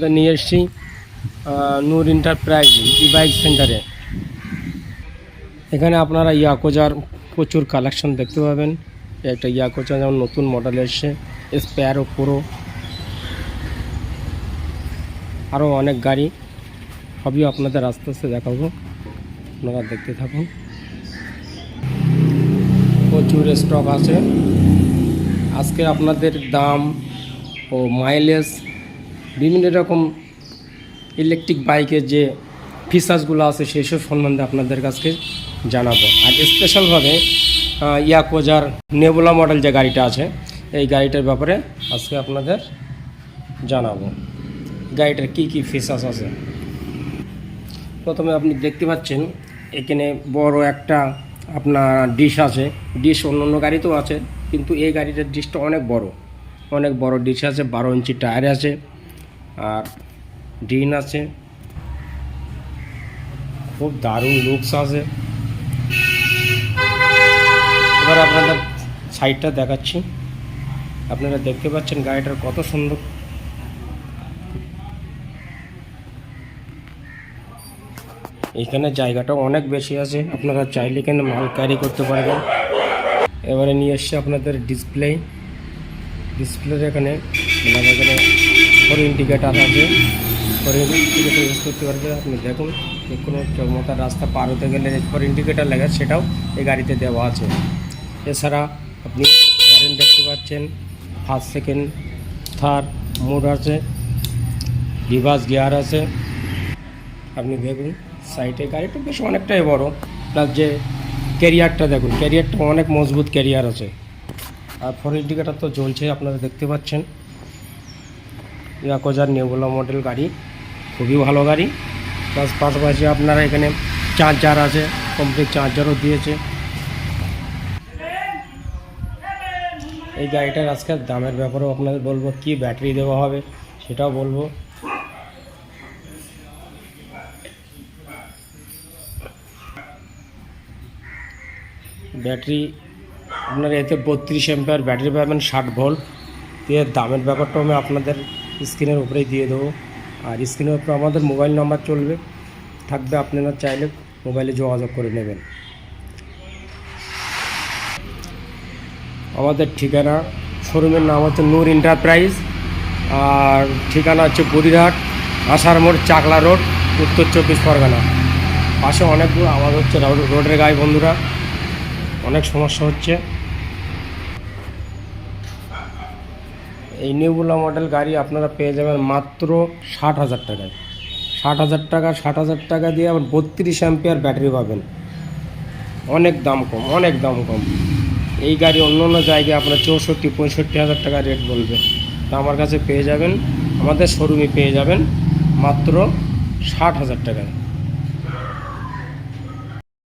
আপনাদের নিয়ে এসেছি নূর এন্টারপ্রাইজ ই বাইক সেন্টারে। এখানে আপনারা ইয়াকোজার প্রচুর কালেকশন দেখতে পাবেন। একটা ইয়াকোজা যেমন নতুন মডেল এসছে, স্প্যারো প্রো, আরও অনেক গাড়ি, সবই আপনাদের আস্তে আস্তে দেখাবো, আপনারা দেখতে থাকুন। প্রচুর স্টক আছে। আজকে আপনাদের দাম ও মাইলেজ, বিভিন্ন রকম ইলেকট্রিক বাইকের যে ফিচার্সগুলো আছে সেই সব সম্বন্ধে আপনাদের কাছে জানাবো। আর স্পেশালভাবে ইয়াকোজার নেবুলা মডেল যে গাড়িটা আছে, এই গাড়িটার ব্যাপারে আজকে আপনাদের জানাবো। গাড়িটার কি কি ফিচার্স আছে। প্রথমে আপনি দেখতে পাচ্ছেন এখানে বড় একটা আপনার ডিশ আছে। ডিশ অন্য গাড়িতেও আছে, কিন্তু এই গাড়িটার ডিশটা অনেক বড় ডিশ আছে। 12 ইঞ্চি টায়ার আছে, আর ডিন আছে, খুব দারুণ লুকস আছে। এবার আপনাদের সাইডটা দেখাচ্ছি, আপনারা দেখতে পাচ্ছেন গাড়িটার কত সুন্দর। এখানে জায়গাটা অনেক বেশি আছে, আপনারা চাইলে এখানে মাল ক্যারি করতে পারবেন। এবারে নিয়ে এসছে আপনাদের ডিসপ্লের এখানে ফোর ইন্ডিকেটার আছে, ফোর ইন্ডিকেটার ইউজ করতে পারবে। আপনি দেখুন, কোনো চমৎকার রাস্তা পার হতে গেলে ফোর ইন্ডিকেটার লাগে, সেটাও এই গাড়িতে দেওয়া আছে। এছাড়া আপনি হরেন দেখতে পাচ্ছেন, ফার্স্ট সেকেন্ড থার্ড মোড আছে, রিভার্স গিয়ার আছে। আপনি দেখুন সাইডে গাড়িটা বেশ অনেকটাই বড়, প্লাস যে ক্যারিয়ারটা দেখুন, ক্যারিয়ারটা অনেক মজবুত ক্যারিয়ার আছে। আর ফোর ইন্ডিকেটার তো জ্বলছে, আপনারা দেখতে পাচ্ছেন। ইয়াকোজার নেবুলা মডেল গাড়ি, খুবই ভালো গাড়ি। প্লাস পাশাপাশি আপনারা এখানে চার্জার আছে, কমপ্লিট চার্জারও দিয়েছে। এই গাড়িটার আজকের দামের ব্যাপারেও আপনাদের বলবো, কি ব্যাটারি দেওয়া হবে সেটাও বলবো। ব্যাটারি আপনারা এতে 32 অ্যাম্পিয়ার ব্যাটারি পাবেন, 60 ভোল্ট। এর দামের ব্যাপারটাও আমি আপনাদের স্ক্রিনের উপরেই দিয়ে দেবো। আর স্ক্রিনের উপরে আমাদের মোবাইল নাম্বার থাকবে, আপনারা চাইলে মোবাইলে যোগাযোগ করে নেবেন। আমাদের ঠিকানা, শোরুমের নাম হচ্ছে নূর এন্টারপ্রাইজ, আর ঠিকানা হচ্ছে বরিরহাট আসার মোড়, চাকলা রোড, উত্তর 24 পরগনা। পাশে অনেকগুলো আওয়াজ হচ্ছে রোডের গায়ে, বন্ধুরা অনেক সমস্যা হচ্ছে। এই নেবুলা মডেল গাড়ি আপনারা পেয়ে যাবেন মাত্র 60,000 টাকায়। 60,000 টাকা দিয়ে আবার 32 অ্যাম্পিয়ার ব্যাটারি পাবেন। অনেক দাম কম। এই গাড়ি অন্য জায়গায় আপনার 64-65,000 টাকা রেট বলবে, তা আমার কাছে পেয়ে যাবেন, আমাদের শোরুমে পেয়ে যাবেন মাত্র 60,000 টাকায়।